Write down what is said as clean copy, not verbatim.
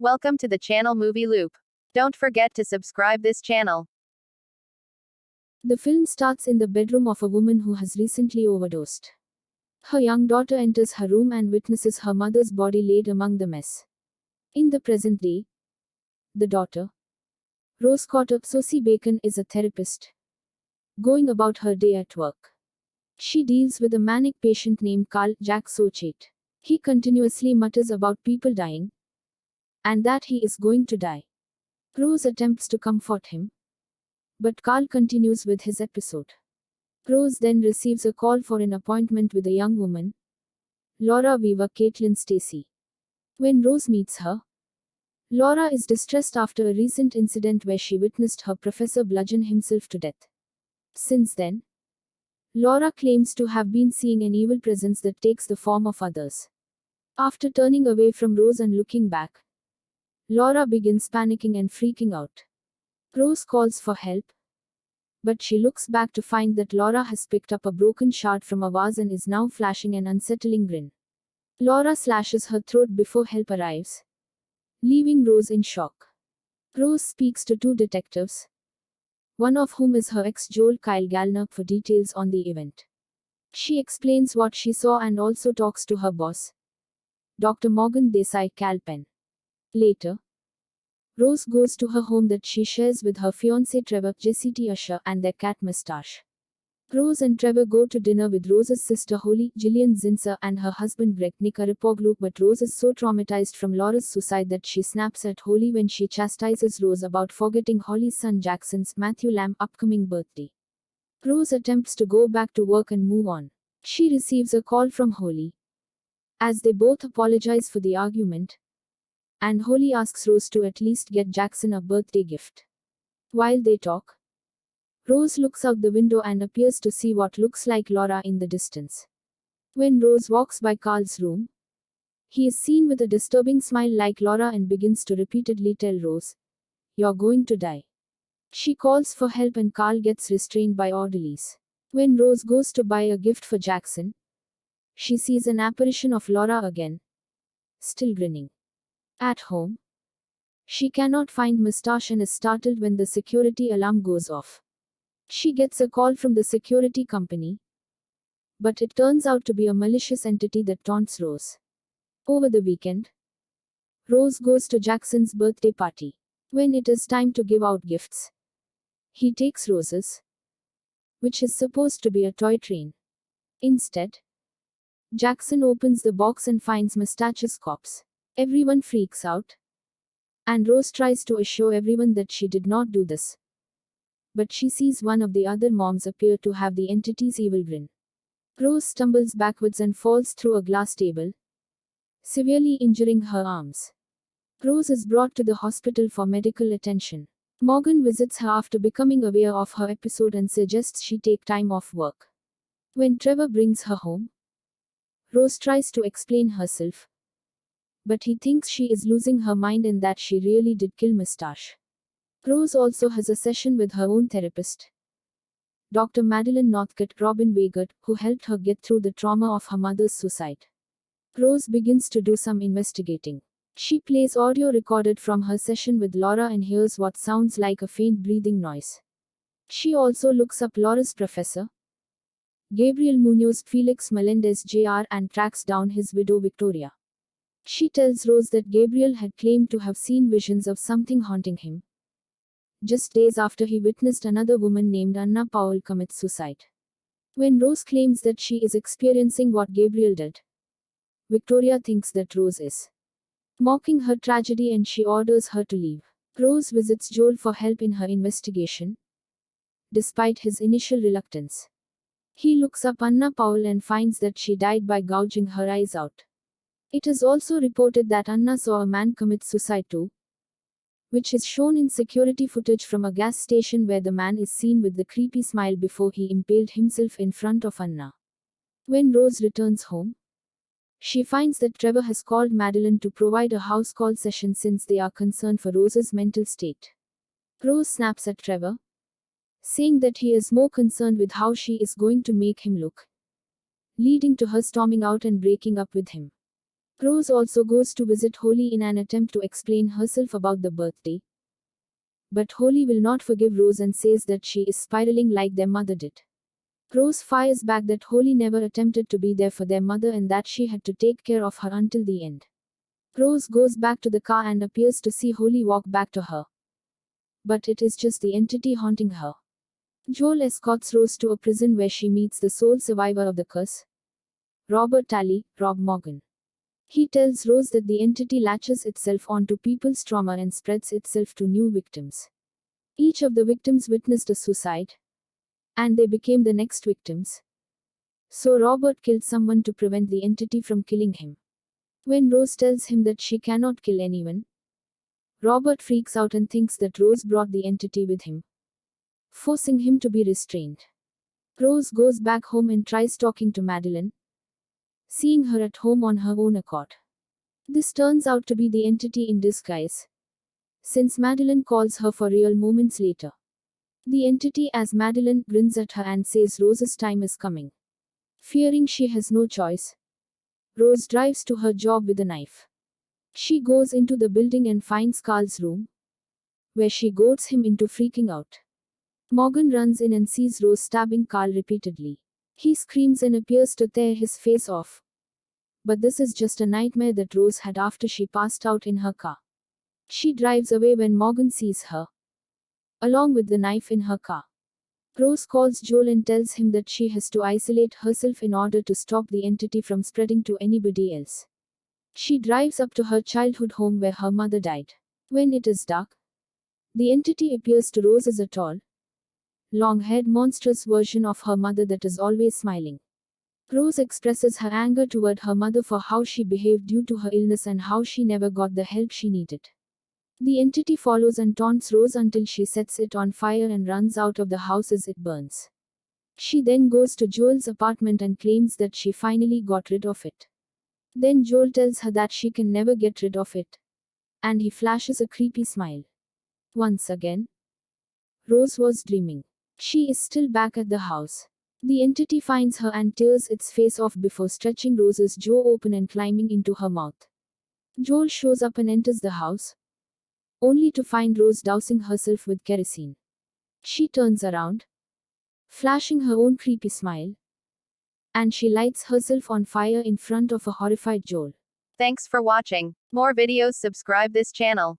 Welcome to the channel Movie Loop. Don't forget to subscribe this channel. The film starts in the bedroom of a woman who has recently overdosed. Her young daughter enters her room and witnesses her mother's body laid among the mess. In the present day, the daughter, Rose Cotter Sosie Bacon, is a therapist, going about her day at work. She deals with a manic patient named Carl Jack Sochet. He continuously mutters about people dying, and that he is going to die. Rose attempts to comfort him, but Carl continues with his episode. Rose then receives a call for an appointment with a young woman, Laura Weaver Caitlin Stacy. When Rose meets her, Laura is distressed after a recent incident where she witnessed her professor bludgeon himself to death. Since then, Laura claims to have been seeing an evil presence that takes the form of others. After turning away from Rose and looking back, Laura begins panicking and freaking out. Rose calls for help, but she looks back to find that Laura has picked up a broken shard from a vase and is now flashing an unsettling grin. Laura slashes her throat before help arrives, leaving Rose in shock. Rose speaks to two detectives, one of whom is her ex Joel Kyle Gallner, for details on the event. She explains what she saw and also talks to her boss, Dr. Morgan Desai Calpen. Later, Rose goes to her home that she shares with her fiancé Trevor Jesse T. Usher and their cat Mustache. Rose and Trevor go to dinner with Rose's sister Holly, Gillian Zinser, and her husband Greg Nikaripoglu, but Rose is so traumatized from Laura's suicide that she snaps at Holly when she chastises Rose about forgetting Holly's son Jackson's, Matthew Lamb, upcoming birthday. Rose attempts to go back to work and move on. She receives a call from Holly, as they both apologize for the argument, and Holly asks Rose to at least get Jackson a birthday gift. While they talk, Rose looks out the window and appears to see what looks like Laura in the distance. When Rose walks by Carl's room, he is seen with a disturbing smile like Laura and begins to repeatedly tell Rose, "You're going to die." She calls for help and Carl gets restrained by orderlies. When Rose goes to buy a gift for Jackson, she sees an apparition of Laura again, still grinning. At home, she cannot find Mustache and is startled when the security alarm goes off. She gets a call from the security company, but it turns out to be a malicious entity that taunts Rose. Over the weekend, Rose goes to Jackson's birthday party. When it is time to give out gifts, he takes Rose's, which is supposed to be a toy train. Instead, Jackson opens the box and finds Mustache's corpse. Everyone freaks out, and Rose tries to assure everyone that she did not do this. But she sees one of the other moms appear to have the entity's evil grin. Rose stumbles backwards and falls through a glass table, severely injuring her arms. Rose is brought to the hospital for medical attention. Morgan visits her after becoming aware of her episode and suggests she take time off work. When Trevor brings her home, Rose tries to explain herself, but he thinks she is losing her mind and that she really did kill Mustache. Rose also has a session with her own therapist, Dr. Madeline Northcott Robin Weigert, who helped her get through the trauma of her mother's suicide. Rose begins to do some investigating. She plays audio recorded from her session with Laura and hears what sounds like a faint breathing noise. She also looks up Laura's professor, Gabriel Munoz Felix Melendez Jr., and tracks down his widow Victoria. She tells Rose that Gabriel had claimed to have seen visions of something haunting him, just days after he witnessed another woman named Anna Powell commit suicide. When Rose claims that she is experiencing what Gabriel did, Victoria thinks that Rose is mocking her tragedy and she orders her to leave. Rose visits Joel for help in her investigation, despite his initial reluctance. He looks up Anna Powell and finds that she died by gouging her eyes out. It is also reported that Anna saw a man commit suicide too, which is shown in security footage from a gas station where the man is seen with the creepy smile before he impaled himself in front of Anna. When Rose returns home, she finds that Trevor has called Madeline to provide a house call session since they are concerned for Rose's mental state. Rose snaps at Trevor, saying that he is more concerned with how she is going to make him look, leading to her storming out and breaking up with him. Rose also goes to visit Holly in an attempt to explain herself about the birthday. But Holly will not forgive Rose and says that she is spiraling like their mother did. Rose fires back that Holly never attempted to be there for their mother and that she had to take care of her until the end. Rose goes back to the car and appears to see Holly walk back to her. But it is just the entity haunting her. Joel escorts Rose to a prison where she meets the sole survivor of the curse, Robert Talley, Rob Morgan. He tells Rose that the entity latches itself onto people's trauma and spreads itself to new victims. Each of the victims witnessed a suicide, and they became the next victims. So Robert killed someone to prevent the entity from killing him. When Rose tells him that she cannot kill anyone, Robert freaks out and thinks that Rose brought the entity with him, forcing him to be restrained. Rose goes back home and tries talking to Madeline, seeing her at home on her own accord. This turns out to be the entity in disguise, since Madeline calls her for real moments later. The entity, as Madeline, grins at her and says Rose's time is coming. Fearing she has no choice, Rose drives to her job with a knife. She goes into the building and finds Carl's room, where she goads him into freaking out. Morgan runs in and sees Rose stabbing Carl repeatedly. He screams and appears to tear his face off. But this is just a nightmare that Rose had after she passed out in her car. She drives away when Morgan sees her, along with the knife in her car. Rose calls Joel and tells him that she has to isolate herself in order to stop the entity from spreading to anybody else. She drives up to her childhood home where her mother died. When it is dark, the entity appears to Rose as a tall, long-haired monstrous version of her mother that is always smiling. Rose expresses her anger toward her mother for how she behaved due to her illness and how she never got the help she needed. The entity follows and taunts Rose until she sets it on fire and runs out of the house as it burns. She then goes to Joel's apartment and claims that she finally got rid of it. Then Joel tells her that she can never get rid of it, and he flashes a creepy smile. Once again, Rose was dreaming. She is still back at the house. The entity finds her and tears its face off before stretching Rose's jaw open and climbing into her mouth. Joel shows up and enters the house, only to find Rose dousing herself with kerosene. She turns around, flashing her own creepy smile, and she lights herself on fire in front of a horrified Joel. Thanks for watching. More videos, subscribe this channel.